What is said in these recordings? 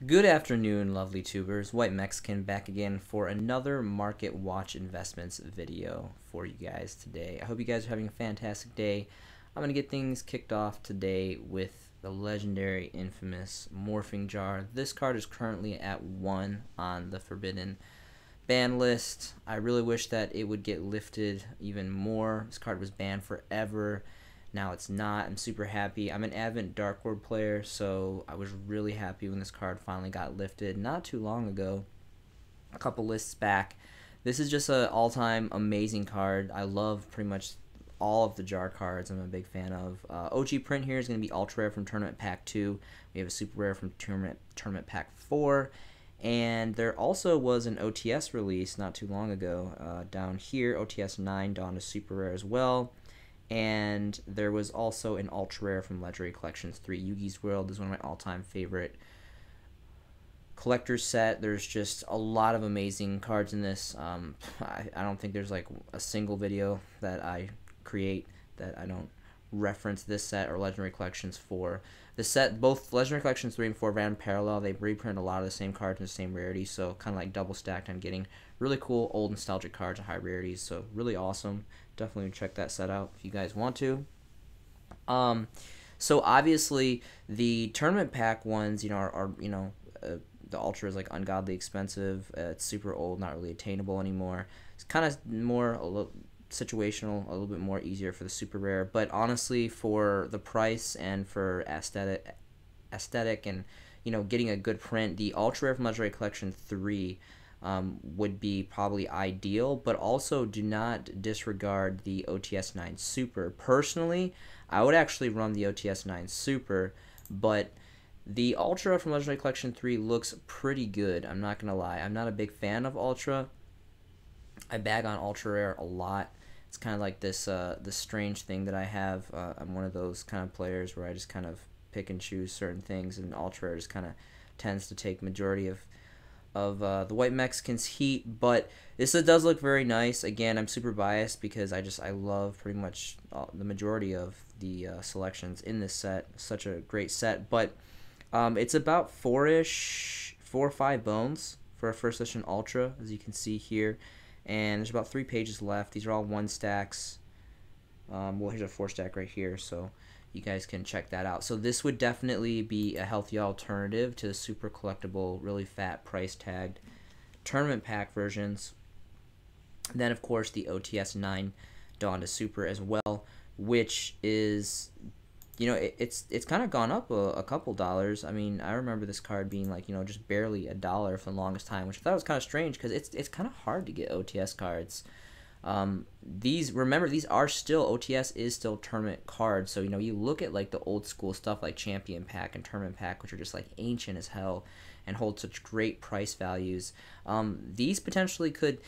Good afternoon, lovely tubers. White Mexican back again for another Market Watch Investments video for you guys today. I hope you guys are having a fantastic day. I'm going to get things kicked off today with the legendary, infamous Morphing Jar. This card is currently at 1 on the Forbidden ban list. I really wish that it would get lifted even more. This card was banned forever. Now it's not. I'm super happy. I'm an avid Dark World player, so I was really happy when this card finally got lifted not too long ago, a couple lists back. This is just an all-time amazing card. I love pretty much all of the jar cards. I'm a big fan of. OG print here is going to be ultra rare from Tournament Pack 2. We have a super rare from Tournament Pack 4. And there also was an OTS release not too long ago. Down here, OTS 9 dawned a super rare as well. And there was also an ultra rare from Legendary Collections 3. Yugi's World is one of my all-time favorite collector's set. There's just a lot of amazing cards in this. I don't think there's like a single video that I create that I don't reference this set or Legendary Collections 4. The set, both Legendary Collections 3 and 4 ran parallel. They reprint a lot of the same cards in the same rarity, so kind of like double stacked on getting really cool old nostalgic cards at high rarities. So really awesome. Definitely check that set out if you guys want to. So obviously the tournament pack ones, are the ultra is like ungodly expensive. It's super old, not really attainable anymore. It's kind of more a little situational, a little bit more easier for the super rare. But honestly, for the price and for aesthetic and getting a good print, the ultra rare from Legendary Collection 3 would be probably ideal, but also do not disregard the OTS 9 Super. Personally, I would actually run the OTS 9 Super, but the Ultra from Legendary Collection 3 looks pretty good. I'm not going to lie. I'm not a big fan of Ultra. I bag on Ultra Rare a lot. It's kind of like this strange thing that I have. I'm one of those kind of players where I just kind of pick and choose certain things, and Ultra Rare just kind of tends to take majority of the White Mexicans heat. But this does look very nice. Again, I'm super biased because I love pretty much the majority of the selections in this set. Such a great set. But it's about 4 or 5 bones for a first edition Ultra, as you can see here. And there's about 3 pages left. These are all 1 stacks. Well, here's a 4 stack right here, so you guys can check that out. So this would definitely be a healthy alternative to the super collectible, really fat, price tagged tournament pack versions. And then, of course, the OTS 9 dawned a super as well, which is, it's kind of gone up a couple dollars. I mean, I remember this card being like, just barely $1 for the longest time, which I thought was kind of strange because it's kind of hard to get OTS cards. These are still, OTS is still tournament cards, so you look at like the old school stuff like Champion Pack and Tournament Pack, which are just like ancient as hell and hold such great price values. These potentially could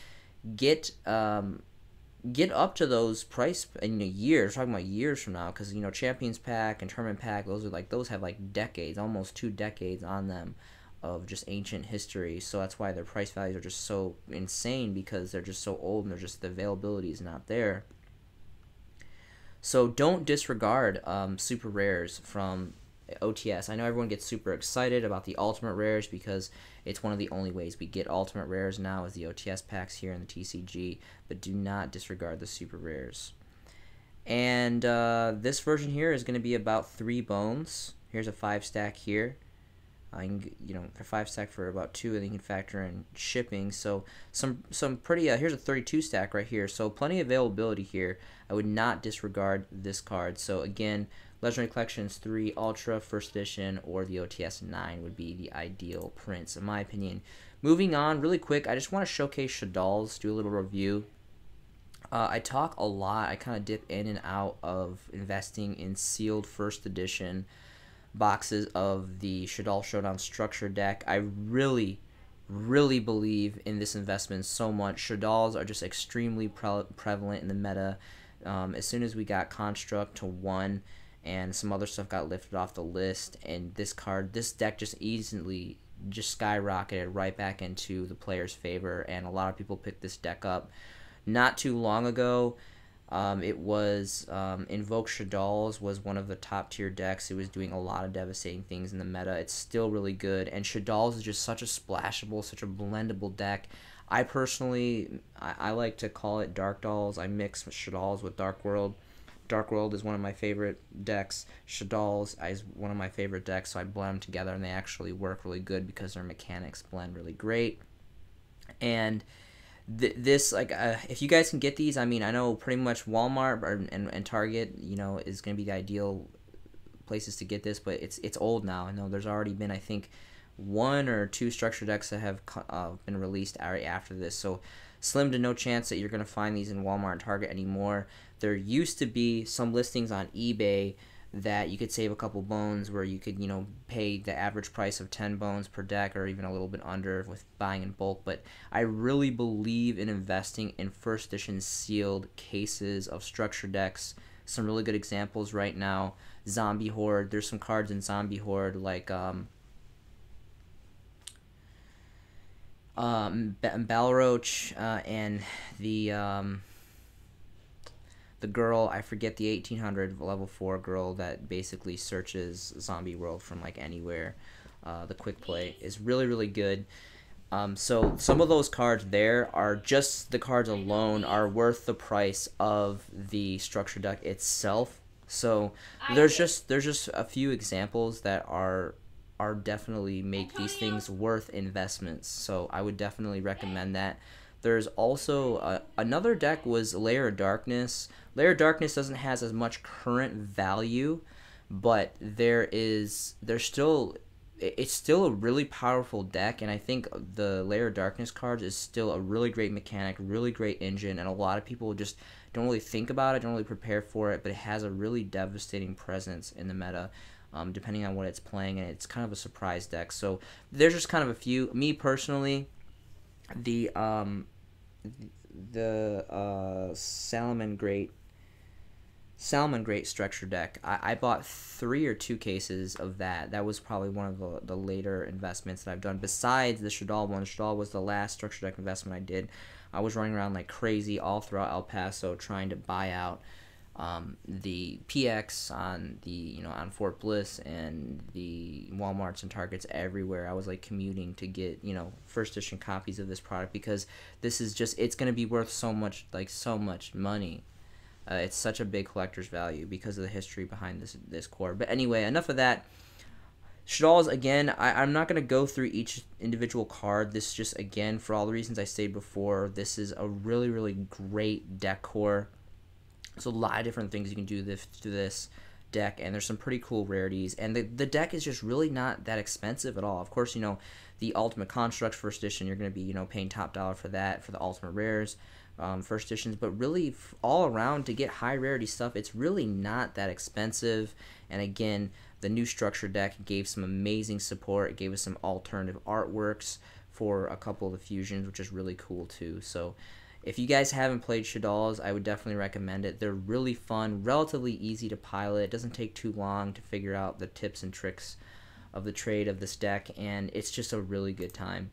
get up to those price in years. We're talking about years from now, because Champions Pack and Tournament Pack, those have like decades, almost 2 decades on them of just ancient history. So that's why their price values are just so insane, because they're just so old and the availability is not there. So don't disregard super rares from OTS. I know everyone gets super excited about the ultimate rares because it's one of the only ways we get ultimate rares now is the OTS packs here in the TCG, but do not disregard the super rares. And this version here is going to be about 3 bones. Here's a 5 stack here. For 5 stack for about 2, and then you can factor in shipping. So some pretty. Here's a 32 stack right here. So plenty of availability here. I would not disregard this card. So again, Legendary Collections 3 Ultra First Edition or the OTS 9 would be the ideal prints in my opinion. Moving on, really quick, I just want to showcase Shadal's, do a little review. I talk a lot. I kind of dip in and out of investing in sealed First Edition boxes of the Shadal Showdown structure deck. I really believe in this investment so much. Shadals are just extremely prevalent in the meta. As soon as we got Construct to 1 and some other stuff got lifted off the list, and this deck just easily skyrocketed right back into the player's favor, and a lot of people picked this deck up not too long ago. It was Invoke Shadal's was one of the top tier decks. It was doing a lot of devastating things in the meta. It's still really good, and Shadal's is just such a splashable, such a blendable deck. I personally, I like to call it Dark Dolls. I mix Shadal's with Dark World. Dark World is one of my favorite decks. Shadal's is one of my favorite decks, so I blend them together, and they actually work really good because their mechanics blend really great. And this like if you guys can get these, I mean, I know pretty much Walmart and Target, you know, is going to be the ideal places to get this, but it's old now. I know there's already been, I think, 1 or 2 structure decks that have been released right after this, so slim to no chance that you're going to find these in Walmart and Target anymore. There used to be some listings on eBay that you could save a couple bones, where you could, you know, pay the average price of 10 bones per deck or even a little bit under with buying in bulk. But I really believe in investing in first edition sealed cases of structure decks. Some really good examples right now: Zombie Horde. There's some cards in Zombie Horde like Balroach and the girl, I forget, the 1800 level 4 girl that basically searches Zombie World from like anywhere. The quick play is really, really good. So some of those cards there are just, the cards alone are worth the price of the structure deck itself. So there's just a few examples that are definitely make these things worth investments. So I would definitely recommend that. There's also another deck was Lair of Darkness. Lair of Darkness doesn't has as much current value, but it's still a really powerful deck, and I think the Lair of Darkness cards is still a really great mechanic, really great engine, and a lot of people just don't really think about it, don't really prepare for it, but it has a really devastating presence in the meta. Depending on what it's playing, and it's kind of a surprise deck. So there's just kind of a few. Me personally, the Salmon Great structure deck, I bought 3 or 2 cases of that. That was probably one of the later investments that I've done, besides the Shadal one. Shadal was the last structure deck investment I did. I was running around like crazy all throughout El Paso trying to buy out the PX on on Fort Bliss and the Walmarts and Targets everywhere. I was like commuting to get, first edition copies of this product, because this is just, it's going to be worth so much money. It's such a big collector's value because of the history behind this core. But anyway, enough of that. Shadal's, again, I'm not going to go through each individual card. This just, again, for all the reasons I stated before, this is a really, really great deck core. There's a lot of different things you can do to this deck, and there's some pretty cool rarities. And the deck is just really not that expensive at all. Of course, the Ultimate Construct first edition, you're going to be, paying top dollar for that, for the Ultimate Rares first editions. But really, all around, to get high rarity stuff, it's really not that expensive. And again, the new structure deck gave some amazing support. It gave us some alternative artworks for a couple of the fusions, which is really cool too. So if you guys haven't played Shadal's, I would definitely recommend it. They're really fun, relatively easy to pilot. It doesn't take too long to figure out the tips and tricks of the trade of this deck, and it's just a really good time.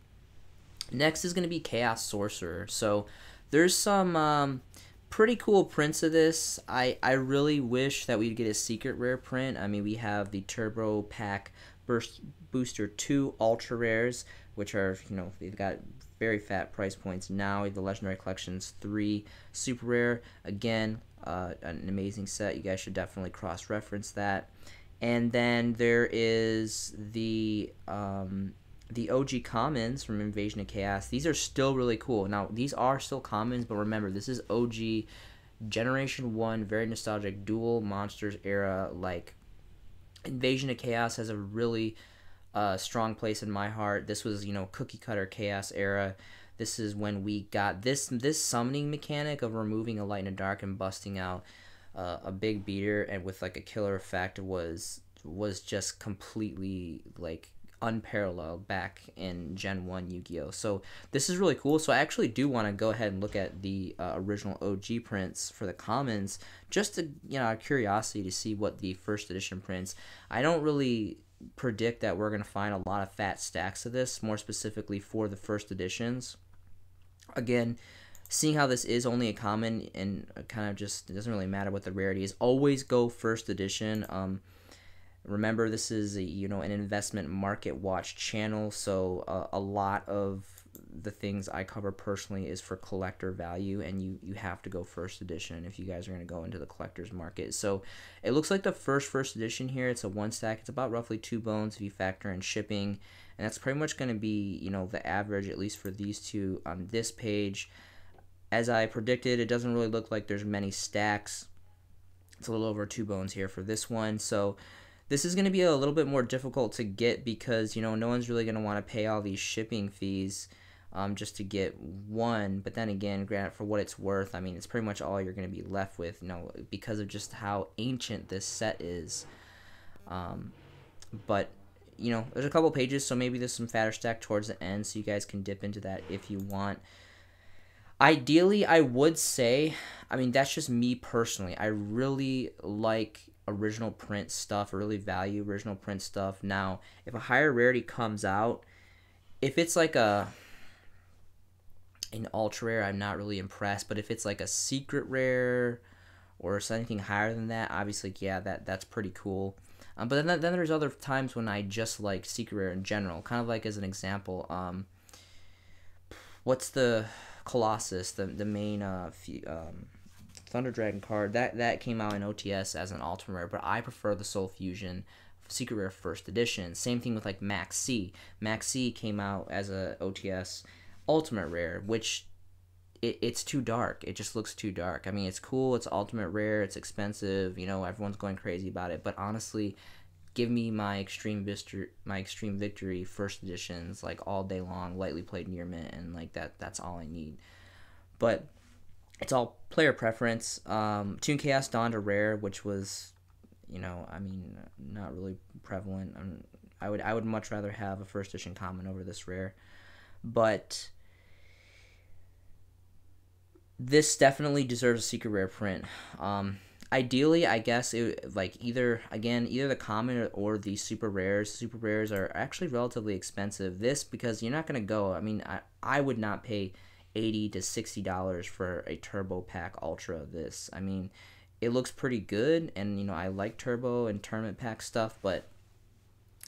Next is going to be Chaos Sorcerer. So there's some pretty cool prints of this. I really wish that we'd get a secret rare print. I mean, we have the Turbo Pack Booster 2 Ultra Rares, which are, they've got very fat price points now. The Legendary Collection's 3 Super Rare. Again, an amazing set. You guys should definitely cross-reference that. And then there is the OG Commons from Invasion of Chaos. These are still really cool. Now, these are still commons, but remember, this is OG Generation 1, very nostalgic, dual monsters era. Like, Invasion of Chaos has a really strong place in my heart. This was, cookie cutter Chaos era. This is when we got this summoning mechanic of removing a light and a dark and busting out a big beater, and with like a killer effect was just completely like unparalleled back in Gen 1 Yu-Gi-Oh! So this is really cool. So I actually do want to go ahead and look at the original OG prints for the commons, just to, out of curiosity to see what the first edition prints. I don't really predict that we're going to find a lot of fat stacks of this, more specifically for the first editions. Again, seeing how this is only a common and kind of just, it doesn't really matter what the rarity is, always go first edition. Remember, this is an investment market watch channel, so a lot of the things I cover personally is for collector value, and you have to go first edition if you guys are going to go into the collector's market. So it looks like the first edition here, it's a 1 stack. It's about roughly 2 bones if you factor in shipping, and that's pretty much going to be the average, at least for these two on this page. As I predicted, it doesn't really look like there's many stacks. It's a little over 2 bones here for this one, so this is going to be a little bit more difficult to get because, no one's really going to want to pay all these shipping fees just to get one. But then again, granted, for what it's worth, I mean, it's pretty much all you're going to be left with, because of just how ancient this set is. But, there's a couple pages, so maybe there's some fatter stack towards the end, so you guys can dip into that if you want. Ideally, I would say, I mean, that's just me personally. I really like original print stuff. I really value original print stuff. Now, if a higher rarity comes out, if it's like an ultra rare, I'm not really impressed. But if it's like a secret rare or something higher than that, obviously, yeah, that's pretty cool. But then there's other times when I just like secret rare in general. Kind of like as an example, what's the Colossus, the main Thunder Dragon card that came out in OTS as an ultimate rare, but I prefer the Soul Fusion secret rare first edition. Same thing with like Max C. Max C came out as a OTS ultimate rare, which it's too dark. It just looks too dark. I mean, it's cool. It's ultimate rare. It's expensive. Everyone's going crazy about it. But honestly, give me my Extreme Victory first editions like all day long, lightly played near mint, and like that's all I need. But it's all player preference. Toon Chaos donned a rare, which was, I mean, not really prevalent. I would much rather have a first edition common over this rare, but this definitely deserves a secret rare print. Ideally, I guess it like either the common or the super rares. Super rares are actually relatively expensive. This because you're not gonna go. I mean, I would not pay $80 to $60 for a turbo pack ultra of this. I mean, it looks pretty good, and I like turbo and tournament pack stuff, but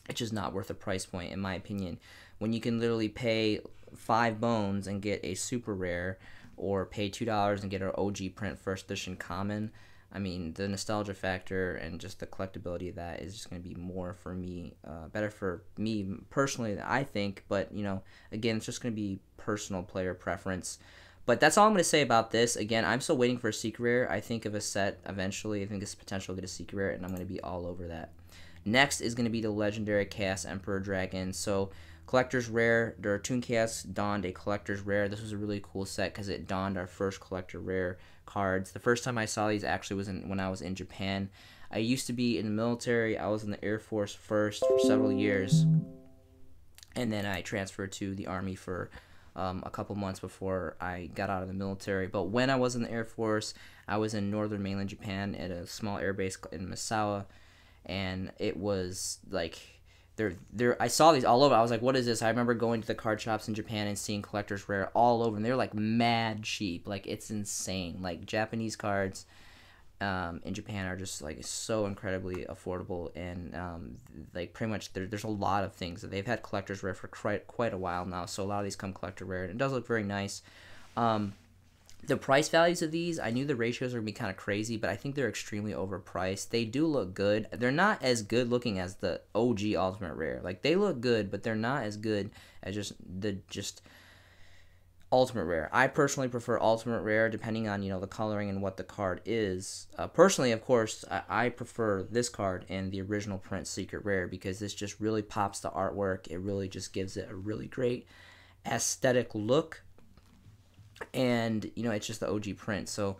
it's just not worth the price point in my opinion. When you can literally pay 5 bones and get a super rare, or pay $2 and get an OG print first edition common, I mean, the nostalgia factor and just the collectability of that is just going to be more for me, better for me personally, I think. But, again, it's just going to be personal player preference. But that's all I'm going to say about this. Again, I'm still waiting for a secret rare. I think of a set eventually. I think there's potential to get a secret rare, and I'm going to be all over that. Next is going to be the legendary Chaos Emperor Dragon. So, collector's rare. Toon Chaos donned a collector's rare. This was a really cool set because it donned our first collector rare cards. The first time I saw these actually was when I was in Japan. I used to be in the military. I was in the Air Force first for several years, and then I transferred to the Army for a couple months before I got out of the military. But when I was in the Air Force, I was in northern mainland Japan at a small air base in Misawa, and it was like I saw these all over. I was like, what is this? I remember going to the card shops in Japan and seeing collector's rare all over, and they're like mad cheap. Like, it's insane. Like, Japanese cards in Japan are just like so incredibly affordable, and like pretty much there's a lot of things that they've had collector's rare for quite a while now. So a lot of these come collector rare, and it does look very nice. The price values of these, I knew the ratios are going to be kind of crazy, but I think they're extremely overpriced. They do look good. They're not as good looking as the OG Ultimate Rare. Like, they look good, but they're not as good as just Ultimate Rare. I personally prefer Ultimate Rare, depending on, the coloring and what the card is. Personally, of course, I prefer this card and the original print Secret Rare, because this just really pops the artwork. It really just gives it a really great aesthetic look. And, it's just the OG print. So,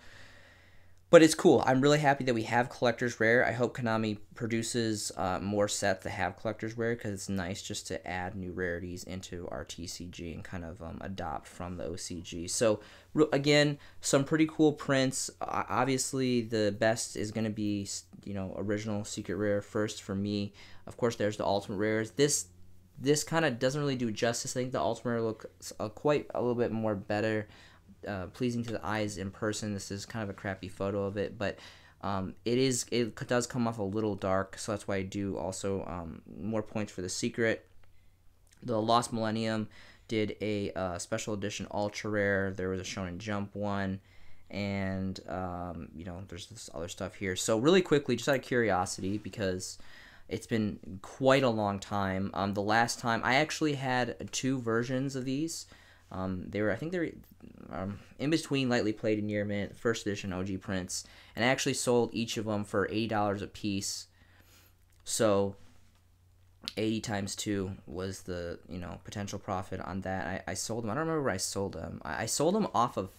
but it's cool. I'm really happy that we have collector's rare. I hope Konami produces more sets that have collector's rare, because it's nice just to add new rarities into our TCG and kind of adopt from the OCG. So, again, some pretty cool prints. Obviously, the best is going to be, original secret rare first for me. Of course, there's the ultimate rares. This kind of doesn't really do justice. I think the ultimate rare looks quite a little bit more better pleasing to the eyes in person. This is kind of a crappy photo of it, but it does come off a little dark, so that's why I do also more points for the secret. The Lost Millennium did a special edition ultra rare. There was a Shonen Jump one, and there's this other stuff here. So really quickly, just out of curiosity, because it's been quite a long time. The last time I actually had 2 versions of these. I think they were in between Lightly Played and Near Mint, first edition OG prints, and I actually sold each of them for $80 a piece. So 80 times 2 was the potential profit on that. I sold them. I don't remember where I sold them. I sold them off of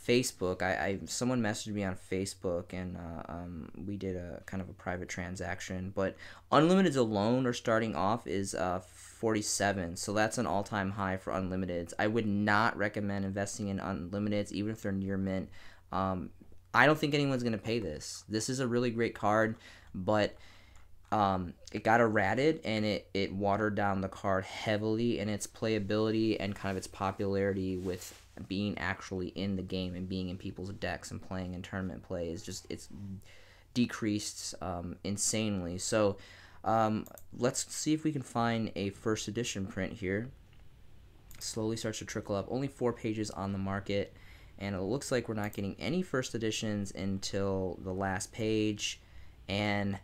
Facebook. Someone messaged me on Facebook, and we did a kind of a private transaction. But Unlimiteds alone are starting off is 47, so that's an all-time high for Unlimiteds. I would not recommend investing in Unlimiteds, even if they're near mint. I don't think anyone's gonna pay this. This is a really great card, but it got errated, and it watered down the card heavily, and its playability and kind of its popularity with being actually in the game and being in people's decks and playing in tournament play is just, it's decreased insanely. So let's see if we can find a first edition print here. Slowly starts to trickle up. Only 4 pages on the market, and it looks like we're not getting any first editions until the last page. And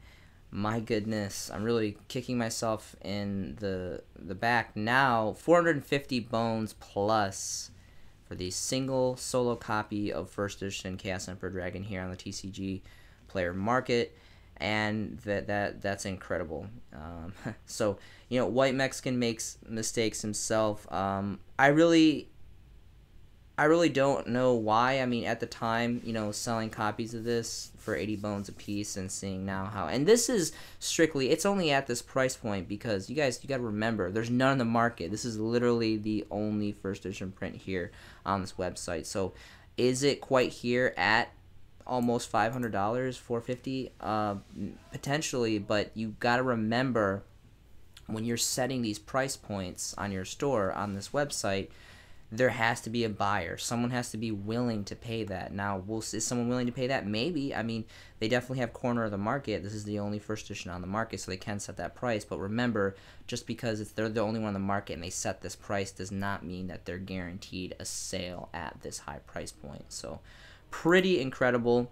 my goodness, I'm really kicking myself in the back now. 450 bones plus for the single solo copy of first edition Chaos Emperor Dragon here on the TCG player market, and that's incredible. So White Mexican makes mistakes himself. I really don't know why. I mean, at the time, selling copies of this for 80 bones a piece, and seeing now how, and this is strictly, it's only at this price point because you got to remember, there's none on the market. This is literally the only first edition print here on this website. So is it quite here at almost $500, $450? Potentially, but you got to remember, when you're setting these price points on your store on this website, there has to be a buyer. Someone has to be willing to pay that. Now, is someone willing to pay that? Maybe. I mean, they definitely have corner of the market. This is the only first edition on the market, so they can set that price. But remember, just because they're the only one on the market and they set this price does not mean that they're guaranteed a sale at this high price point. So, pretty incredible.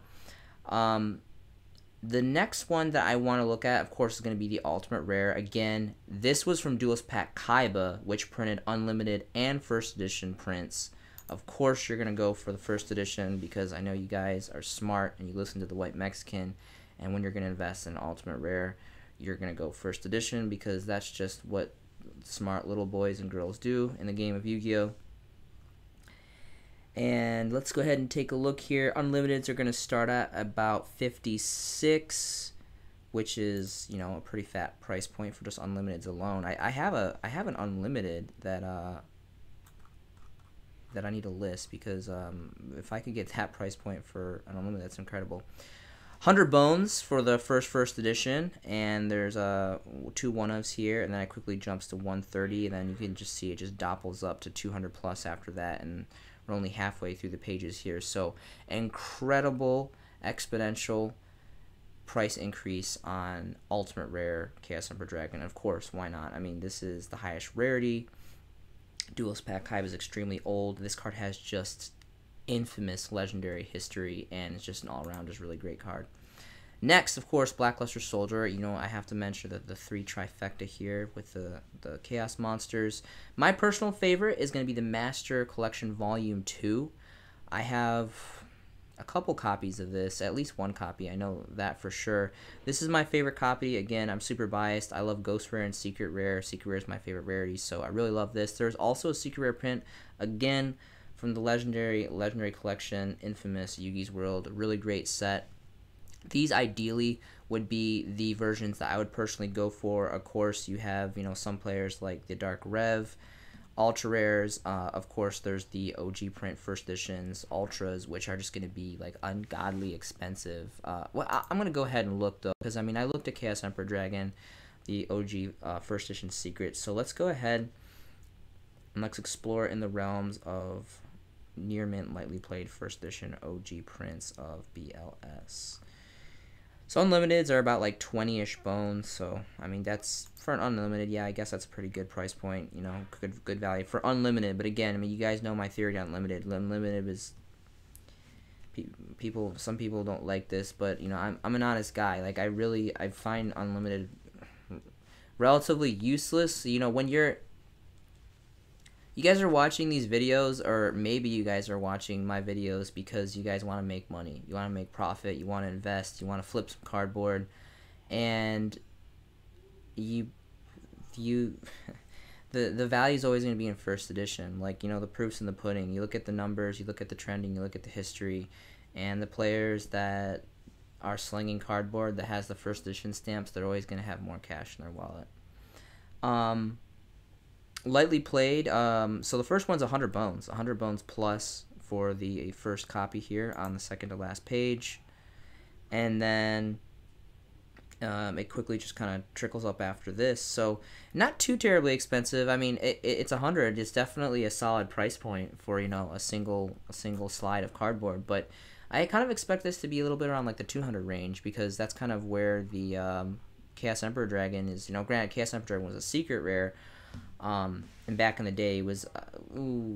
The next one that I want to look at, of course, is going to be the Ultimate Rare. Again, this was from Duelist Pack Kaiba, which printed Unlimited and First Edition prints. Of course, you're going to go for the First Edition because I know you guys are smart and you listen to the White Mexican. And when you're going to invest in Ultimate Rare, you're going to go First Edition because that's just what smart little boys and girls do in the game of Yu-Gi-Oh! And let's go ahead and take a look here. Unlimiteds are going to start at about 56, which is, a pretty fat price point for just Unlimiteds alone. I have an Unlimited that I need to list because if I could get that price point for an Unlimited, that's incredible. 100 bones for the first edition, and there's 2 one-ofs here, and then it quickly jumps to 130, and then you can just see it just dopples up to 200 plus after that, and we're only halfway through the pages here. So incredible exponential price increase on Ultimate Rare Chaos Emperor Dragon. Of course, why not? I mean, this is the highest rarity. Duelist Pack Kaiba is extremely old. This card has just infamous legendary history, and it's just an all-around just really great card. Next, of course, Blackluster Soldier. I have to mention the 3 trifecta here with the Chaos Monsters. My personal favorite is going to be the Master Collection Volume 2. I have a couple copies of this, at least 1 copy, I know that for sure. This is my favorite copy. Again, I'm super biased. I love Ghost Rare and Secret Rare. Secret Rare is my favorite rarity, so I really love this. There's also a Secret Rare print, again, from the Legendary Collection, infamous Yugi's World. A really great set. These ideally would be the versions that I would personally go for. Of course, you have, some players like the Dark Rev, Ultra Rares. Of course, there's the OG print first editions, Ultras, which are just going to be like ungodly expensive. Well, I'm going to go ahead and look though, because I looked at Chaos Emperor Dragon, the OG first edition secret. So let's go ahead and let's explore in the realms of near mint, lightly played first edition OG prints of BLS. So unlimiteds are about like 20-ish bones. So I mean, that's for an unlimited. Yeah, I guess that's a pretty good price point. You know, good value for unlimited. But again, I mean, you guys know my theory on unlimited. Unlimited is people. Some people don't like this, but you know, I'm an honest guy. Like I find unlimited relatively useless. You know, when you guys are watching these videos, or maybe you guys are watching my videos because you guys want to make money, you want to make profit, you want to invest, you want to flip some cardboard, and you the value is always going to be in first edition. Like, you know, the proof's in the pudding. You look at the numbers, you look at the trending, you look at the history, and the players that are slinging cardboard that has the first edition stamps, they're always going to have more cash in their wallet. Lightly played, so the first one's 100 bones plus for the first copy here on the second to last page, and then it quickly just kind of trickles up after this. So not too terribly expensive. I mean, it's 100. It's definitely a solid price point for, you know, a single slide of cardboard, but I kind of expect this to be a little bit around like the 200 range, because that's kind of where the Chaos Emperor Dragon is. You know, granted, Chaos Emperor Dragon was a secret rare. And back in the day, was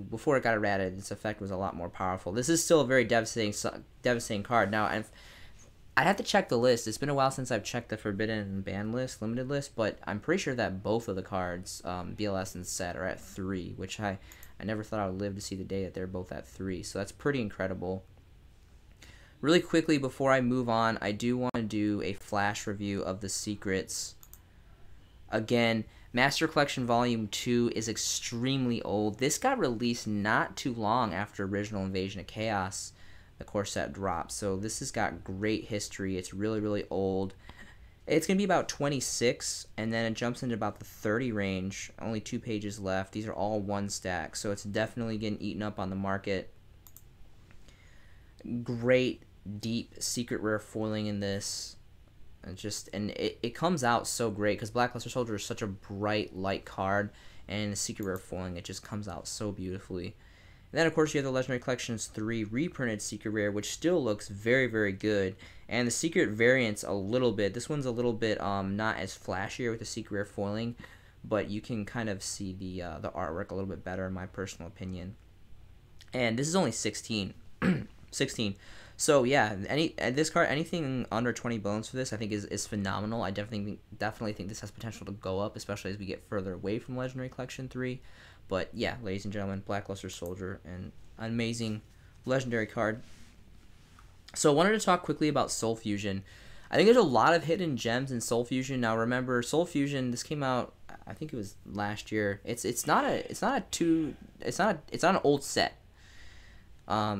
before it got errated, its effect was a lot more powerful. This is still a very devastating card. Now, I have to check the list. It's been a while since I've checked the Forbidden and Banned list, limited list, but I'm pretty sure that both of the cards, BLS and Set, are at 3, which I never thought I would live to see the day that they're both at 3. So that's pretty incredible. Really quickly, before I move on, I do want to do a flash review of the secrets. Again, Master Collection Volume 2 is extremely old. This got released not too long after Original Invasion of Chaos, the core set dropped. So this has got great history. It's really, really old. It's going to be about 26, and then it jumps into about the 30 range. Only 2 pages left. These are all 1 stack, so it's definitely getting eaten up on the market. Great, deep, secret rare foiling in this. And it comes out so great, because Blackluster Soldier is such a bright, light card, and the secret rare foiling, it just comes out so beautifully. And then, of course, you have the Legendary Collections 3 reprinted secret rare, which still looks very, very good. And the secret variants a little bit. This one's a little bit not as flashier with the secret rare foiling, but you can kind of see the artwork a little bit better, in my personal opinion. And this is only 16. 16. So yeah, this card, anything under 20 bones for this, I think is phenomenal. I definitely think this has potential to go up, especially as we get further away from Legendary Collection 3. But yeah, ladies and gentlemen, Blackluster Soldier, an amazing legendary card. So I wanted to talk quickly about Soul Fusion. I think there's a lot of hidden gems in Soul Fusion. Now remember, Soul Fusion, this came out, I think it was last year. It's not an old set.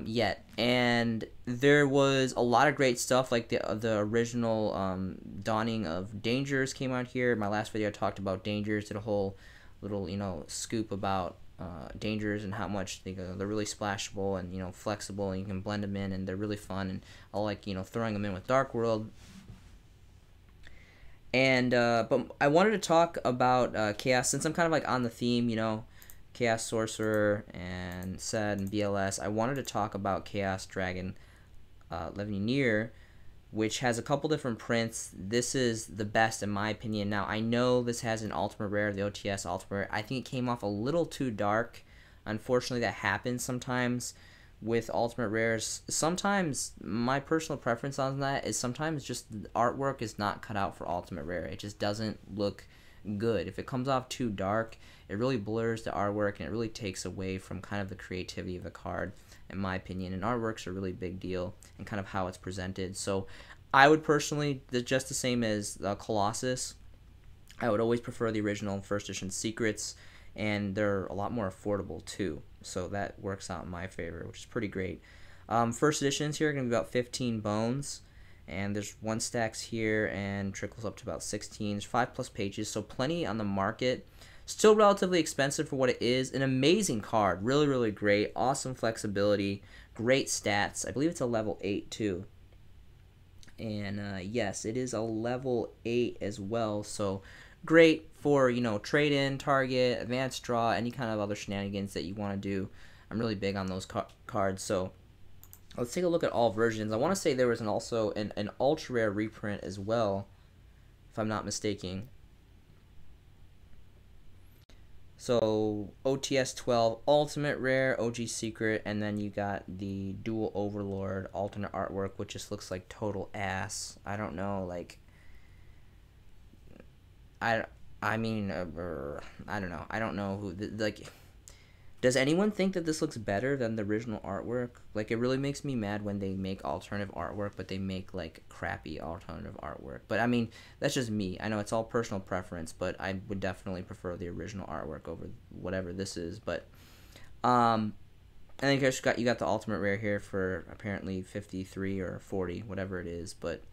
Yet, and there was a lot of great stuff, like the original Dawning of Dangers came out here. My last video I talked about Dangers, did a whole little, you know, scoop about Dangers and how much they're really splashable and, you know, flexible, and you can blend them in, and they're really fun, and I like, you know, throwing them in with Dark World. And but I wanted to talk about Chaos, since I'm kind of like on the theme, you know, Chaos Sorcerer and Set and BLS. I wanted to talk about Chaos Dragon Levenier, which has a couple different prints. This is the best in my opinion. Now, I know this has an Ultimate Rare, the OTS Ultimate Rare. I think it came off a little too dark. Unfortunately, that happens sometimes with Ultimate Rares. Sometimes, my personal preference on that is sometimes just the artwork is not cut out for Ultimate Rare. It just doesn't look good. If it comes off too dark, it really blurs the artwork, and it really takes away from kind of the creativity of the card, in my opinion. And artwork's a really big deal, and kind of how it's presented. So I would personally, just the same as Colossus, I would always prefer the original first edition secrets, and they're a lot more affordable too. So that works out in my favor, which is pretty great. First editions here are going to be about 15 bones. And there's 1 stacks here and trickles up to about 16. There's 5+ pages, so plenty on the market. Still relatively expensive for what it is. An amazing card. Really, really great. Awesome flexibility. Great stats. I believe it's a level 8 too. And yes, it is a level 8 as well. So great for, you know, trade-in, target, advanced draw, any kind of other shenanigans that you want to do. I'm really big on those cards. cards. So let's take a look at all versions. I want to say there was also an ultra rare reprint as well, if I'm not mistaken. So OTS 12 Ultimate Rare, OG Secret, and then you got the Dual Overlord alternate artwork, which just looks like total ass. I don't know, like I mean, I don't know. I don't know who like. Does anyone think that this looks better than the original artwork? Like, it really makes me mad when they make alternative artwork, but they make, like, crappy alternative artwork. But, I mean, that's just me. I know it's all personal preference, but I would definitely prefer the original artwork over whatever this is. But, I think you got the Ultimate Rare here for apparently 53 or 40, whatever it is. But,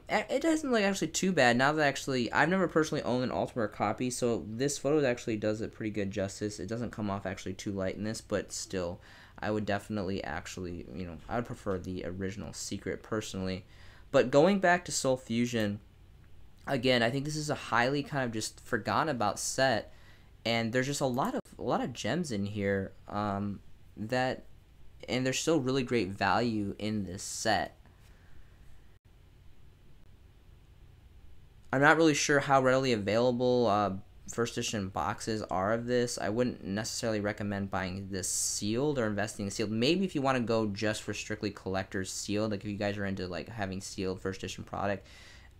it doesn't look actually too bad. Now that I've never personally owned an Ultimate copy, so this photo actually does it pretty good justice. It doesn't come off actually too light in this, but still, I would definitely actually, I would prefer the original Secret personally. But going back to Soul Fusion, again, I think this is a highly kind of just forgotten about set, and there's just a lot of gems in here, and there's still really great value in this set. I'm not really sure how readily available first edition boxes are of this. I wouldn't necessarily recommend buying this sealed or investing in sealed. Maybe if you want to go just for strictly collector's sealed, like if you guys are into like having sealed first edition product,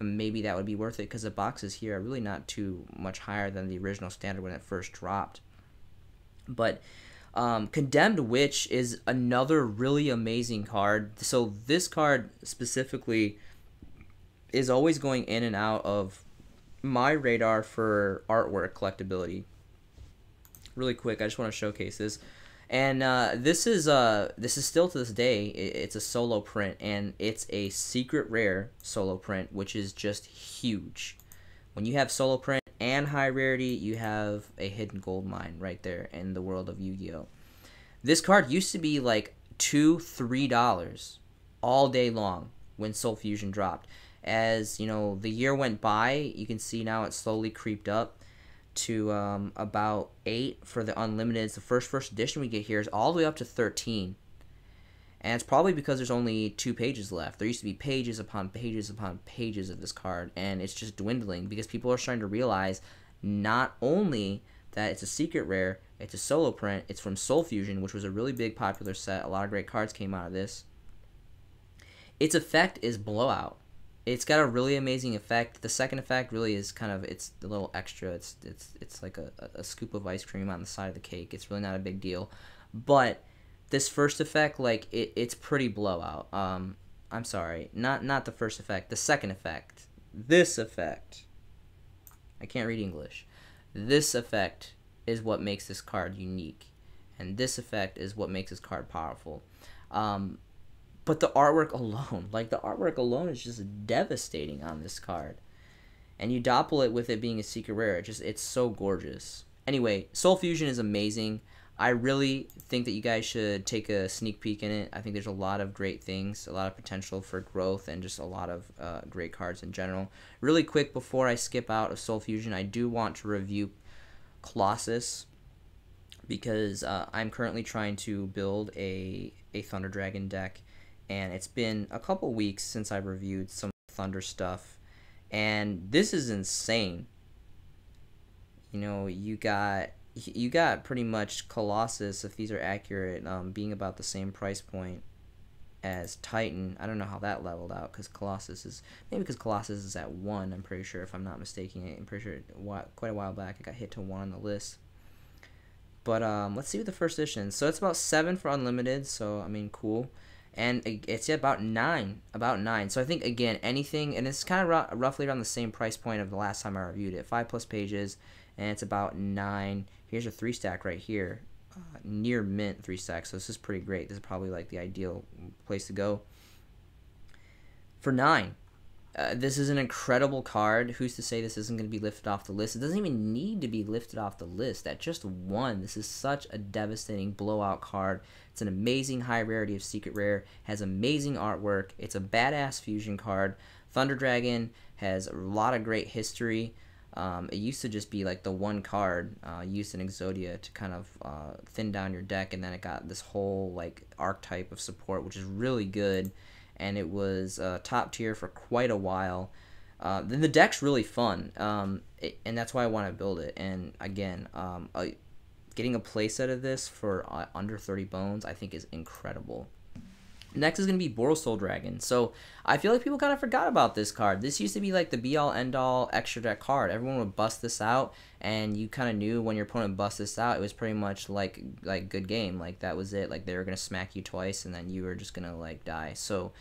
maybe that would be worth it, because the boxes here are really not too much higher than the original standard when it first dropped. But Condemned Witch is another really amazing card. So this card specifically is always going in and out of my radar for artwork collectability. Really quick, I just want to showcase this, and this is still to this day. It's a solo print, and it's a secret rare solo print, which is just huge. When you have solo print and high rarity, you have a hidden gold mine right there in the world of Yu-Gi-Oh! This card used to be like $2-3 all day long when Soul Fusion dropped. As the year went by, you can see now it's slowly creeped up to about 8 for the unlimiteds. The first edition we get here is all the way up to 13, and it's probably because there's only 2 pages left. There used to be pages upon pages upon pages of this card, and it's just dwindling because people are starting to realize not only that it's a secret rare, it's a solo print, it's from Soul Fusion, which was a really big popular set. A lot of great cards came out of this. Its effect is Blowout. It's got a really amazing effect. The second effect really is kind of, it's a little extra. It's like a scoop of ice cream on the side of the cake. It's really not a big deal. But this first effect, like, it's pretty Blowout. I'm sorry, not the first effect. The second effect. This effect. I can't read English. This effect is what makes this card unique, and this effect is what makes this card powerful. But the artwork alone, is just devastating on this card. And you doppel it with it being a secret rare. It's so gorgeous. Anyway, Soul Fusion is amazing. I really think that you guys should take a sneak peek in it. I think there's a lot of great things, a lot of potential for growth, and just a lot of great cards in general. Really quick, before I skip out of Soul Fusion, I do want to review Colossus, because I'm currently trying to build a Thunder Dragon deck. And it's been a couple weeks since I've reviewed some Thunder stuff, and this is insane. You got pretty much Colossus, if these are accurate, being about the same price point as Titan. I don't know how that leveled out, because Colossus is at 1. I'm pretty sure, if I'm not mistaken. I'm pretty sure quite a while back it got hit to 1 on the list. But let's see what the first edition. So it's about 7 for unlimited. So I mean, cool. And it's about 9. So I think, again, anything, and it's kind of roughly around the same price point of the last time I reviewed it. 5+ pages, and it's about 9. Here's a 3-stack right here, near mint 3-stack. So this is pretty great. This is probably like the ideal place to go for 9. This is an incredible card. Who's to say this isn't going to be lifted off the list? It doesn't even need to be lifted off the list. At just 1, this is such a devastating blowout card. It's an amazing high rarity of secret rare. Has amazing artwork. It's a badass fusion card. Thunder Dragon has a lot of great history. It used to just be like the one card used in Exodia to kind of thin down your deck, and then it got this whole like archetype of support, which is really good, and it was top tier for quite a while. Then the deck's really fun, and that's why I want to build it. And again, getting a playset of this for under 30 bones, I think is incredible. Next is going to be Blackluster Dragon. So I feel like people kind of forgot about this card. This used to be like the be-all, end-all extra deck card. Everyone would bust this out, and you kind of knew when your opponent bust this out, it was pretty much like good game. Like that was it. Like they were going to smack you twice, and then you were just going to like die. So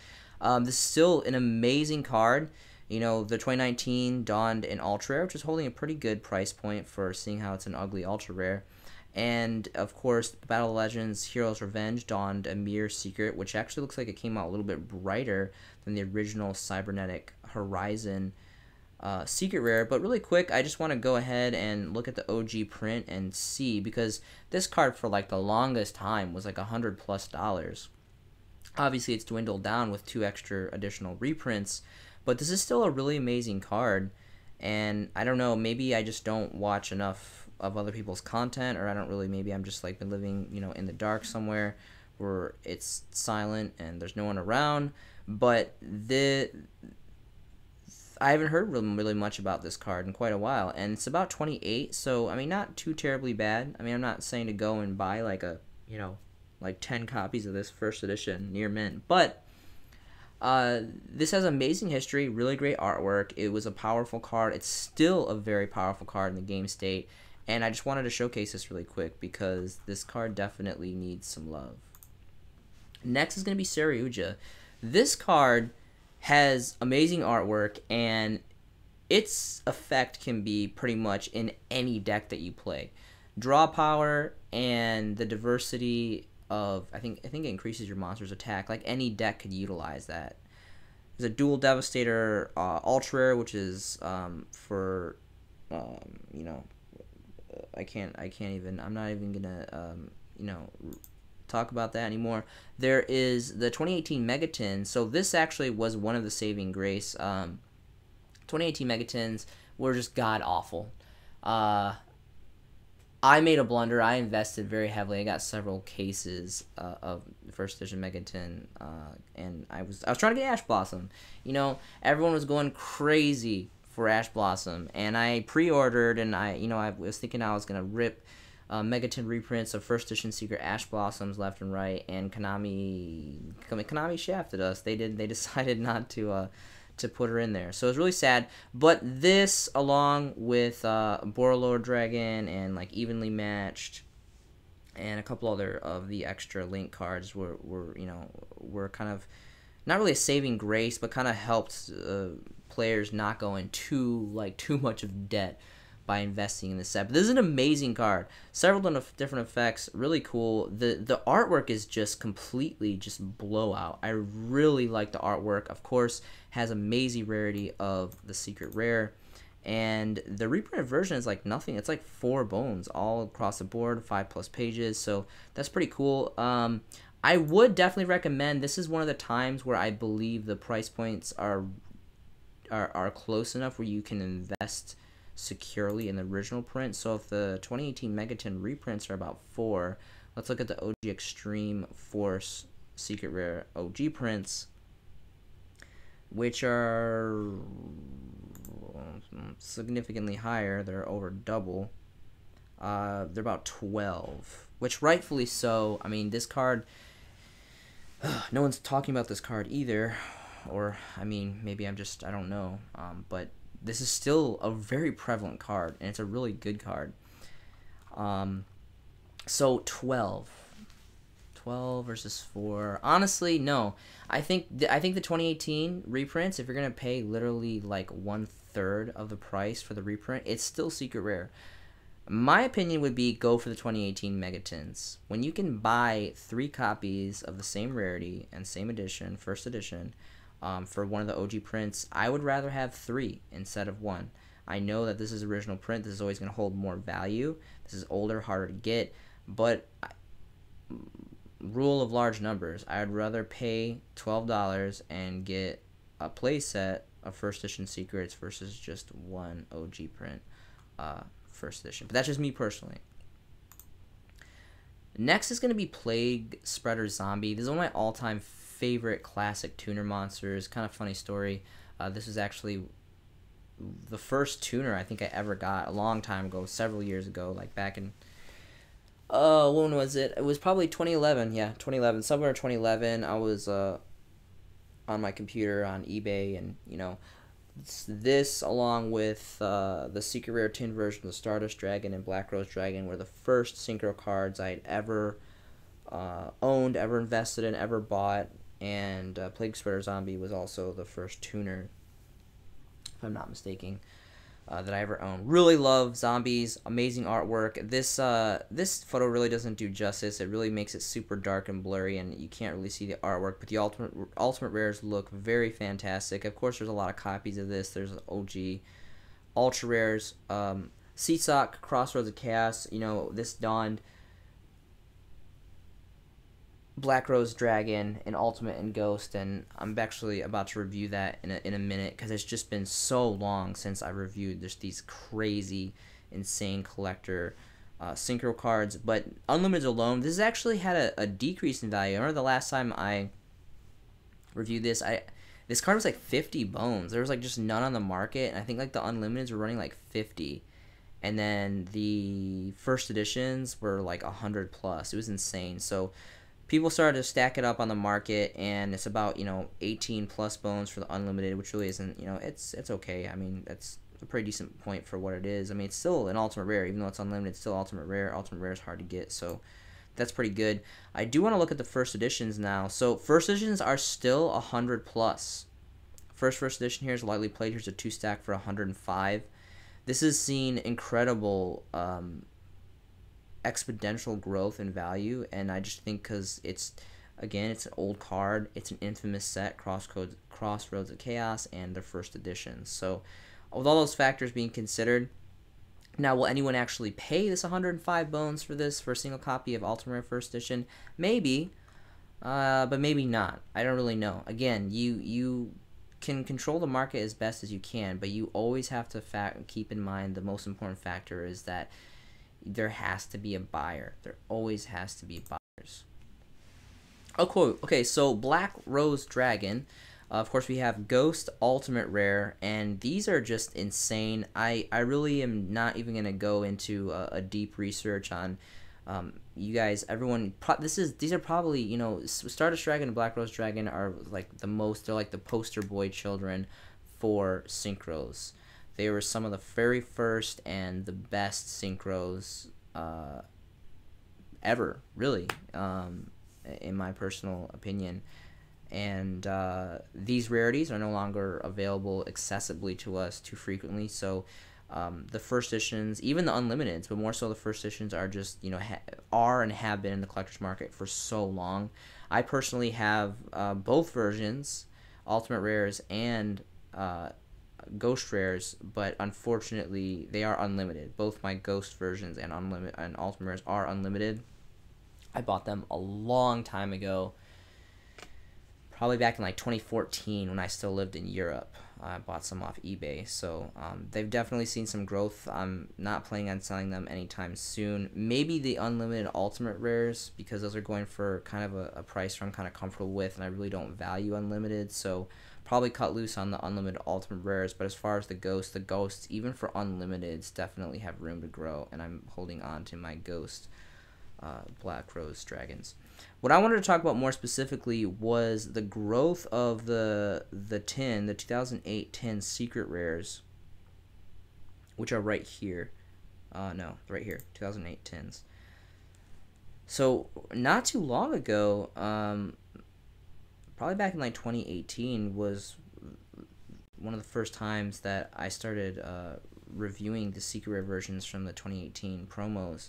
this is still an amazing card. You know, the 2019 donned an ultra rare, which is holding a pretty good price point for seeing how it's an ugly ultra rare. And of course, Battle of Legends Heroes Revenge donned a Mirror Secret, which actually looks like it came out a little bit brighter than the original Cybernetic Horizon secret rare. But really quick, I just want to go ahead and look at the OG print and see, because this card for like the longest time was like $100+. Obviously, it's dwindled down with 2 extra additional reprints, but this is still a really amazing card. And I don't know, maybe I just don't watch enough of other people's content, or I don't really, maybe I'm just like been living, you know, in the dark somewhere where it's silent and there's no one around. But I haven't heard really much about this card in quite a while, and it's about 28, so I mean, not too terribly bad. I mean, I'm not saying to go and buy like a, you know, like 10 copies of this first edition near mint, but this has amazing history, really great artwork. It was a powerful card. It's still a very powerful card in the game state, and I just wanted to showcase this really quick because this card definitely needs some love. Next is going to be Sara Uja. This card has amazing artwork, and its effect can be pretty much in any deck that you play. Draw power and the diversity of, I think it increases your monster's attack. Like any deck could utilize that. There's a dual Devastator ultra rare, which is for you know, I'm not even gonna you know, talk about that anymore. There is the 2018 Megatins. So this actually was one of the saving grace. 2018 Megatins were just god awful. I made a blunder. I invested very heavily. I got several cases of first edition Megatin, and I was trying to get Ash Blossom. You know, everyone was going crazy for Ash Blossom, and I pre-ordered, and I was thinking I was gonna rip Megatin reprints of first edition secret Ash Blossoms left and right, and Konami shafted us. They decided not to put her in there, so it was really sad. But this, along with Blackluster Dragon and like Evenly Matched and a couple other of the extra link cards, were kind of not really a saving grace, but kind of helped players not go in too much of debt by investing in this set. But this is an amazing card. Several different effects, really cool. The artwork is just completely just blowout. I really like the artwork. Of course, has amazing rarity of the secret rare, and the reprinted version is like nothing. It's like 4 bones all across the board, 5+ pages. So that's pretty cool. I would definitely recommend. This is one of the times where I believe the price points are close enough where you can invest securely in the original print. So if the 2018 Megatin reprints are about 4, let's look at the OG Extreme Force secret rare OG prints, which are significantly higher. They're over double. They're about 12, which rightfully so. I mean, this card, no one's talking about this card either, or I mean, maybe I don't know, but this is still a very prevalent card, and it's a really good card. So 12 versus 4. Honestly, no. I think the 2018 reprints, if you're gonna pay literally like 1/3 of the price for the reprint, it's still secret rare. My opinion would be go for the 2018 Megatins. When you can buy 3 copies of the same rarity and same edition, first edition, for one of the OG prints, I would rather have 3 instead of 1. I know that this is original print. This is always going to hold more value. This is older, harder to get, but rule of large numbers, I would rather pay $12 and get a playset of first edition secrets versus just one OG print first edition. But that's just me personally. Next is going to be Plague Spreader Zombie. This is one of my all-time favorite classic tuner monsters. Kind of funny story. This was actually the first tuner I think I ever got a long time ago, several years ago, like back in when was it? It was probably 2011. Yeah, 2011. Somewhere in 2011, I was on my computer on eBay, and you know, this along with the secret rare tin version of Stardust Dragon and Black Rose Dragon were the first synchro cards I'd ever owned, ever invested in, ever bought, and Plague Spreader Zombie was also the first tuner, if I'm not mistaken, that I ever owned. Really love zombies, amazing artwork. This photo really doesn't do justice. It really makes it super dark and blurry, and you can't really see the artwork, but the ultimate rares look very fantastic. Of course, there's a lot of copies of this. There's OG, ultra rares, Seesaw, Crossroads of Chaos. You know, this dawned Black Rose Dragon and Ultimate and Ghost, and I'm actually about to review that in a minute because it's just been so long since I reviewed just these crazy, insane collector synchro cards. But Unlimited alone, this has actually had a decrease in value. I remember the last time I reviewed this, this card was like 50 bones. There was like just none on the market, and I think like the Unlimiteds were running like 50. And then the first editions were like 100 plus. It was insane. So people started to stack it up on the market, and it's about, you know, 18 plus bones for the Unlimited, which really isn't, you know, it's okay. I mean, that's a pretty decent point for what it is. I mean, it's still an ultimate rare, even though it's unlimited. It's still ultimate rare. Ultimate rare is hard to get, so that's pretty good. I do want to look at the first editions now. So first editions are still 100 plus. First edition here is lightly played. Here's a 2-stack for 105. This has seen incredible exponential growth in value, and I just think because it's an old card, it's an infamous set, Crossroads of Chaos, and their first edition. So with all those factors being considered, now will anyone actually pay this 105 bones for a single copy of Ultimate Rare First Edition? Maybe, but maybe not. I don't really know. Again, you can control the market as best as you can, but you always have to keep in mind the most important factor is that there has to be a buyer. There always has to be buyers. Okay, so Black Rose Dragon. Of course, we have Ghost Ultimate Rare, and these are just insane. I really am not even going to go into a deep research on you guys. Everyone, these are probably, you know, Stardust Dragon and Black Rose Dragon are like they're like the poster boy children for synchros. They were some of the very first and the best synchros ever, really, in my personal opinion. And these rarities are no longer available accessibly to us too frequently. So the first editions, even the Unlimiteds, but more so the first editions, are just, you know, are and have been in the collector's market for so long. I personally have both versions, Ultimate Rares and Ghost Rares, but unfortunately they are unlimited. Both my Ghost versions and Ultimate Rares are unlimited. I bought them a long time ago, probably back in like 2014 when I still lived in Europe. I bought some off eBay, so they've definitely seen some growth. I'm not planning on selling them anytime soon. Maybe the unlimited Ultimate Rares, because those are going for kind of a price I'm kind of comfortable with, and I really don't value unlimited, so probably cut loose on the unlimited Ultimate Rares. But as far as the Ghosts, even for unlimiteds, definitely have room to grow, and I'm holding on to my Ghost Black Rose Dragons. What I wanted to talk about more specifically was the growth of the 2008 10 secret rares, which are right here. No, right here, 2008 10s. So not too long ago, probably back in like 2018 was one of the first times that I started reviewing the secret rare versions from the 2018 promos.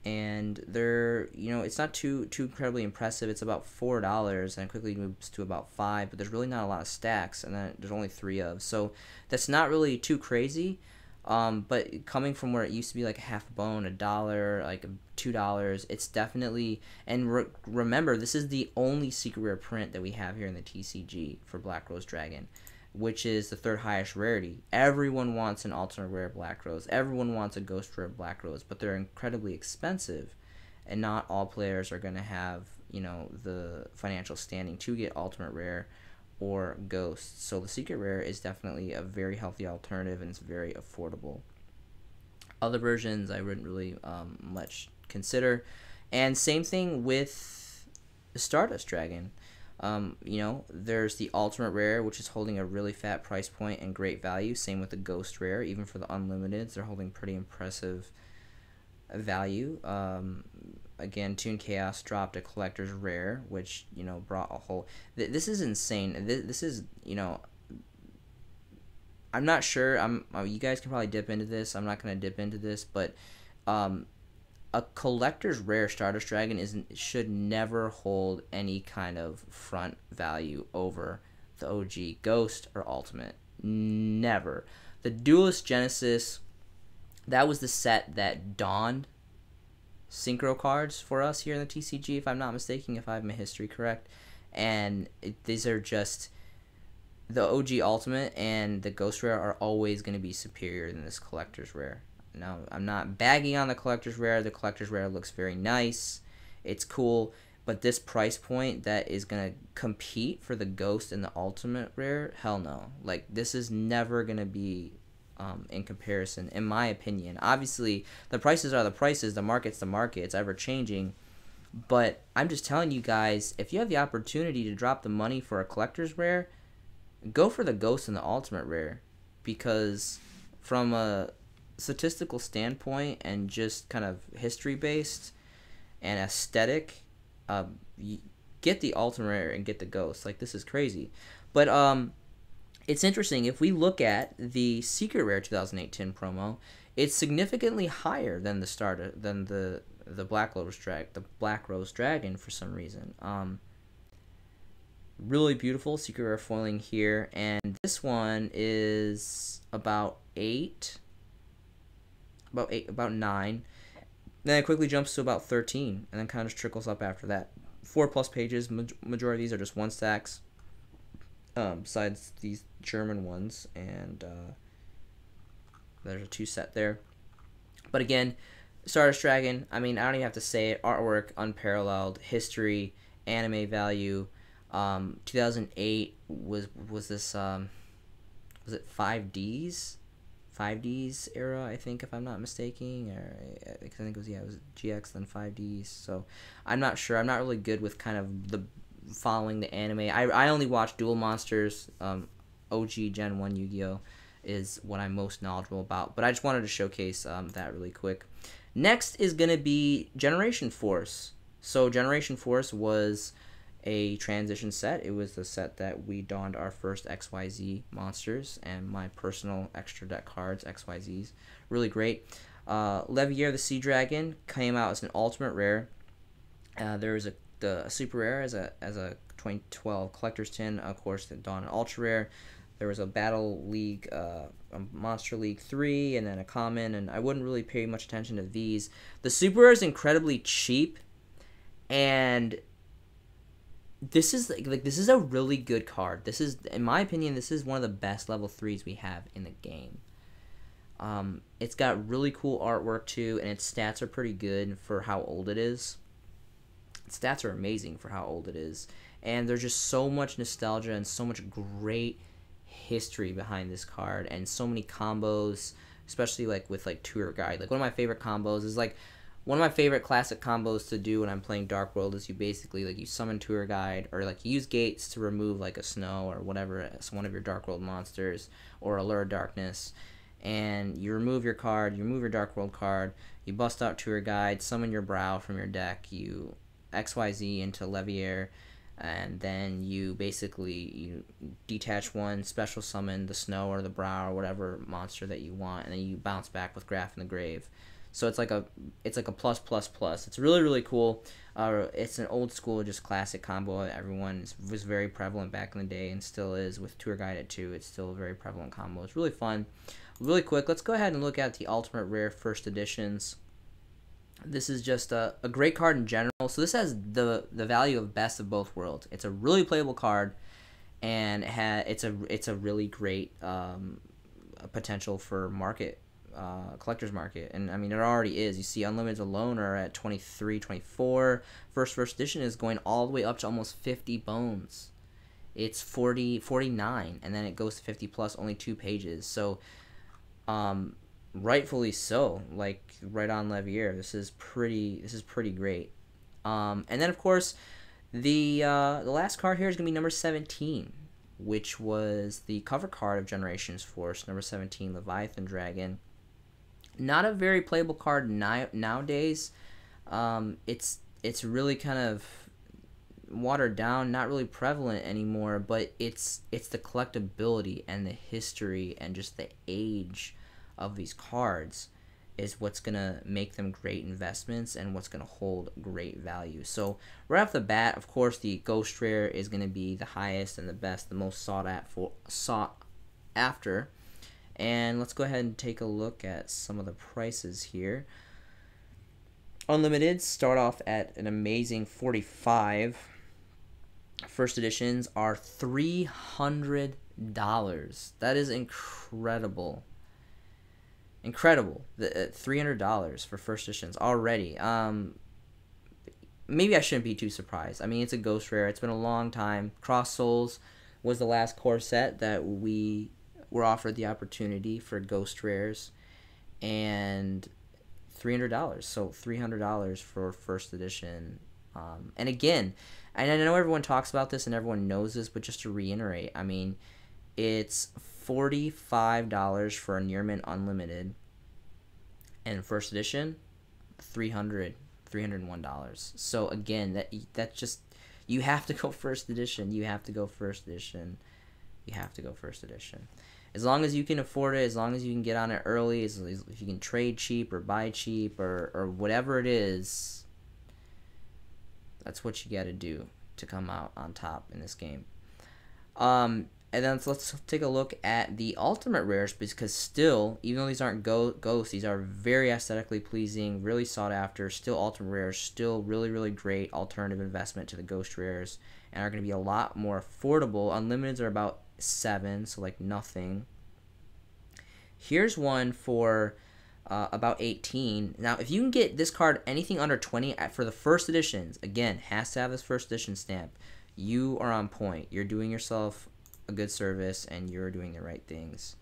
And they're, you know, it's not too incredibly impressive. It's about $4, and it quickly moves to about $5, but there's really not a lot of stacks, and then there's only 3 of. So that's not really too crazy. But coming from where it used to be like a half a bone, $1, like $2, it's definitely. And remember, this is the only secret rare print that we have here in the TCG for Black Rose Dragon. which is the third highest rarity. Everyone wants an alternate rare Black Rose. Everyone wants a ghost rare Black Rose, but they're incredibly expensive, and not all players are going to have, the financial standing to get ultimate rare or ghost. So the secret rare is definitely a very healthy alternative, and it's very affordable. Other versions I wouldn't really much consider. And same thing with the Stardust Dragon. There's the Ultimate Rare, which is holding a really fat price point and great value. Same with the Ghost Rare. Even for the Unlimiteds, they're holding pretty impressive value. Again, Toon Chaos dropped a Collector's Rare, which, brought a whole... This is insane. This is, I'm not sure. You guys can probably dip into this. I'm not going to dip into this, but a collector's rare Stardust Dragon should never hold any kind of front value over the OG Ghost or Ultimate. Never. The Duelist Genesis, that was the set that dawned synchro cards for us here in the TCG, if I'm not mistaken, if I have my history correct. And these are just... The OG Ultimate and the Ghost Rare are always going to be superior than this Collector's Rare. Now, I'm not bagging on the Collector's Rare. The Collector's Rare looks very nice. It's cool. But this price point that is going to compete for the Ghost and the Ultimate Rare, hell no. Like, this is never going to be in comparison, in my opinion. Obviously, the prices are the prices. The market's the market. It's ever-changing. But I'm just telling you guys, if you have the opportunity to drop the money for a Collector's Rare, go for the Ghost and the Ultimate Rare, because from a statistical standpoint and just kind of history-based and aesthetic, get the Ultimate Rare and get the Ghost. Like, this is crazy. But it's interesting. If we look at the Secret Rare 2008-10 promo, it's significantly higher than the Black Rose Dragon for some reason. Really beautiful secret rare foiling here, and this one is about 9. Then it quickly jumps to about 13, and then kind of trickles up after that. 4+ pages. Majority of these are just one stacks, besides these German ones, and there's a 2 set there. But again, Stardust Dragon, I mean, I don't even have to say it. Artwork unparalleled, history, anime value. 2008 was this was it 5Ds era, I think, if I'm not mistaken, or I think it was GX then 5Ds. So I'm not sure. I'm not really good with kind of the following the anime. I only watch Duel Monsters. OG Gen 1 Yu-Gi-Oh is what I'm most knowledgeable about, but I just wanted to showcase that really quick. Next is going to be Generation Force. So Generation Force was a transition set. It was the set that we donned our first XYZ monsters and my personal extra deck cards, XYZs. Really great. Levier the Sea Dragon came out as an ultimate rare. There was the super rare as a 2012 collector's tin, of course, that donned an ultra rare. There was a Battle League, a Monster League 3, and then a common, and I wouldn't really pay much attention to these. The super rare is incredibly cheap, and this is this is a really good card. This is, in my opinion, this is one of the best level 3s we have in the game. It's got really cool artwork too, and its stats are pretty good for how old it is. Its stats are amazing for how old it is, and there's just so much nostalgia and so much great history behind this card, and so many combos, especially with Tour Guide. Like, one of my favorite combos is one of my favorite classic combos to do when I'm playing Dark World is you basically you summon Tour Guide, or you use Gates to remove a Snow or whatever, it's one of your Dark World monsters, or Allure of Darkness, and you remove your card, you remove your Dark World card, you bust out Tour Guide, summon your Brow from your deck, you XYZ into Levier, and then you detach one, special summon the Snow or the Brow or whatever monster that you want, and then you bounce back with Graph in the Grave. So it's like a plus plus plus. It's really, really cool. It's an old school, just classic combo. Everyone was very prevalent back in the day, and still is with Tour Guide at 2. It's still a very prevalent combo. It's really fun. Really quick, let's go ahead and look at the Ultimate Rare First Editions. This is just a great card in general. So this has the value of best of both worlds. It's a really playable card, and it's a really great potential for market, collector's market. And I mean, it already is. You see unlimiteds alone are at 23, 24. First edition is going all the way up to almost 50 bones. It's 49, and then it goes to 50 plus, only 2 pages. So rightfully so, like right on Levier. This is pretty great. And then of course the last card here is gonna be number 17, which was the cover card of Generations Force, number 17, Leviathan Dragon. Not a very playable card nowadays. It's really kind of watered down, not really prevalent anymore, but it's the collectability and the history and just the age of these cards is what's gonna make them great investments and what's gonna hold great value. So right off the bat, of course, the Ghost Rare is gonna be the highest and the best, the most sought after. And let's go ahead and take a look at some of the prices here. Unlimited start off at an amazing 45. First editions are $300. That is incredible. Incredible. The $300 for first editions already. Maybe I shouldn't be too surprised. I mean, it's a Ghost Rare. It's been a long time. Cross Souls was the last core set that we were offered the opportunity for Ghost Rares, and $300. So $300 for first edition. And again, and I know everyone talks about this and everyone knows this, but just to reiterate, I mean, it's $45 for a Near Mint Unlimited, and first edition, $301. So again, that's just, you have to go first edition. You have to go first edition. You have to go first edition. As long as you can afford it, as long as you can get on it early, if you can trade cheap or buy cheap or whatever it is, that's what you got to do to come out on top in this game. And then let's take a look at the ultimate rares, because still, even though these aren't ghosts, these are very aesthetically pleasing, really sought after. Still ultimate rares, still really great alternative investment to the ghost rares, and are going to be a lot more affordable. Unlimiteds are about 7, so like nothing. Here's one for about 18. Now, if you can get this card anything under 20 for the first editions, again, has to have this first edition stamp, you are on point. You're doing yourself a good service and you're doing the right things.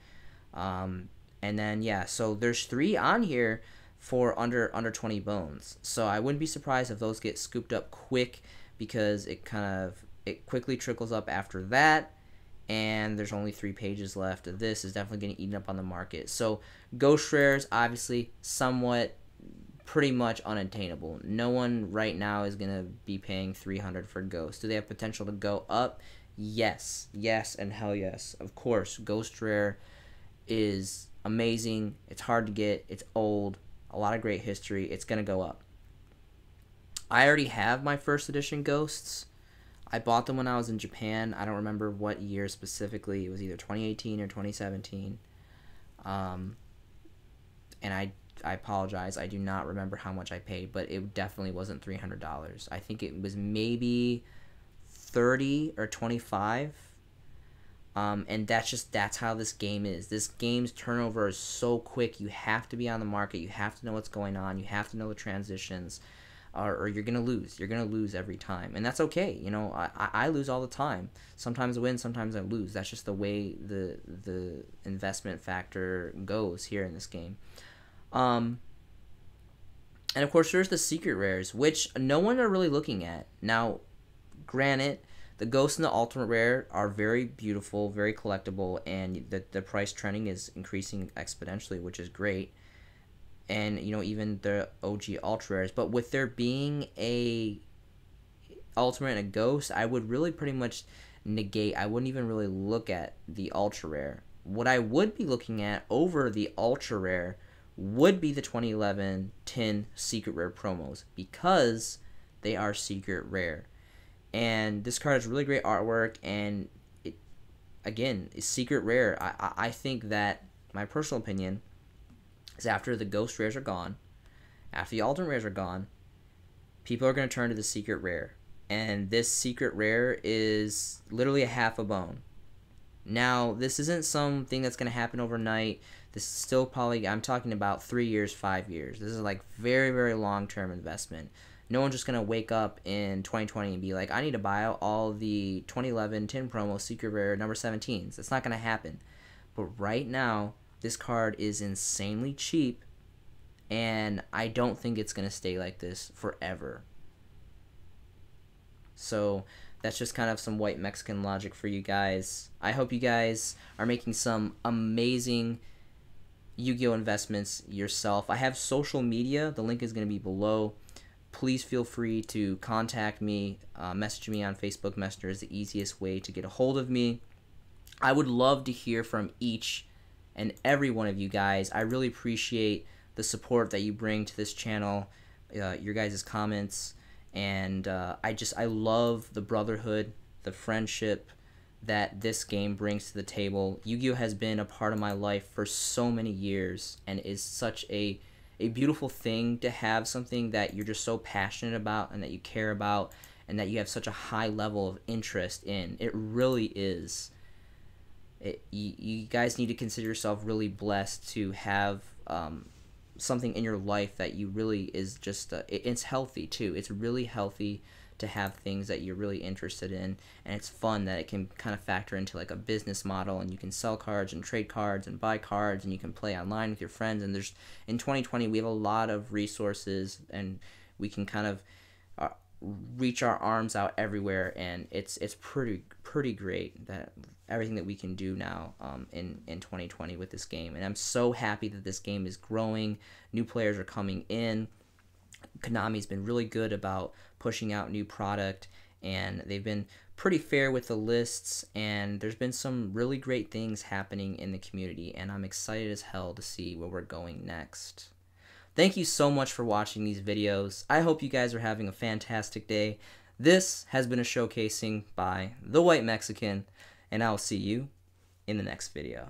And then yeah, so there's 3 on here for under 20 bones. So I wouldn't be surprised if those get scooped up quick, because it quickly trickles up after that. And there's only 3 pages left of this. Is definitely getting eaten up on the market. So Ghost Rares, obviously, somewhat pretty much unattainable. No one right now is going to be paying $300 for Ghost. Do they have potential to go up? Yes. Yes, and hell yes. Of course, Ghost Rare is amazing. It's hard to get. It's old. A lot of great history. It's going to go up. I already have my first edition Ghosts. I bought them when I was in Japan. I don't remember what year specifically. It was either 2018 or 2017. And I apologize. I do not remember how much I paid, but it definitely wasn't $300. I think it was maybe 30 or 25. And that's how this game is. This game's turnover is so quick. You have to be on the market. You have to know what's going on. You have to know the transitions. Or you're going to lose. You're going to lose every time. And that's okay. You know, I lose all the time. Sometimes I win, sometimes I lose. That's just the way the investment factor goes here in this game. And of course, there's the secret rares, which no one are really looking at. Now, granted, the Ghost and the Ultimate Rare are very beautiful, very collectible, and the price trending is increasing exponentially, which is great. And, you know, even the OG Ultra Rares. But with there being a Ultimate and a Ghost, I would really pretty much negate. I wouldn't even really look at the Ultra Rare. What I would be looking at over the Ultra Rare would be the 2011 Tin Secret Rare promos, because they are secret rare. And this card has really great artwork, and it, again, is secret rare. I think that, my personal opinion, is after the Ghost Rares are gone, after the Alternate Rares are gone, people are going to turn to the secret rare. and this secret rare is literally a half a bone. Now, this isn't something that's going to happen overnight. This is still probably, I'm talking about 3 years, 5 years. This is like very, very long-term investment. No one's just going to wake up in 2020 and be like, I need to buy out all the 2011 tin promo secret rare number 17s. That's not going to happen. But right now, this card is insanely cheap, and I don't think it's going to stay like this forever. So that's just kind of some white Mexican logic for you guys. I hope you guys are making some amazing Yu-Gi-Oh investments yourself. I have social media. The link is going to be below. Please feel free to contact me. Message me on Facebook Messenger is the easiest way to get a hold of me. I would love to hear from each and every one of you guys. I really appreciate the support that you bring to this channel, your guys' comments, and I love the brotherhood, the friendship that this game brings to the table. Yu-Gi-Oh has been a part of my life for so many years, and is such a beautiful thing to have something that you're just so passionate about and that you care about and that you have such a high level of interest in. It really is. You guys need to consider yourself really blessed to have something in your life that you really is just it's healthy too. It's really healthy to have things that you're really interested in, and it's fun that it can kind of factor into like a business model, and you can sell cards and trade cards and buy cards, and you can play online with your friends. And there's, in 2020 we have a lot of resources, and we can kind of reach our arms out everywhere, and it's pretty great that everything that we can do now in 2020 with this game. And I'm so happy that this game is growing. New players are coming in. Konami's been really good about pushing out new product, and they've been pretty fair with the lists, and there's been some really great things happening in the community, and I'm excited as hell to see where we're going next. Thank you so much for watching these videos. I hope you guys are having a fantastic day. This has been a showcasing by the White Mexican, and I will see you in the next video.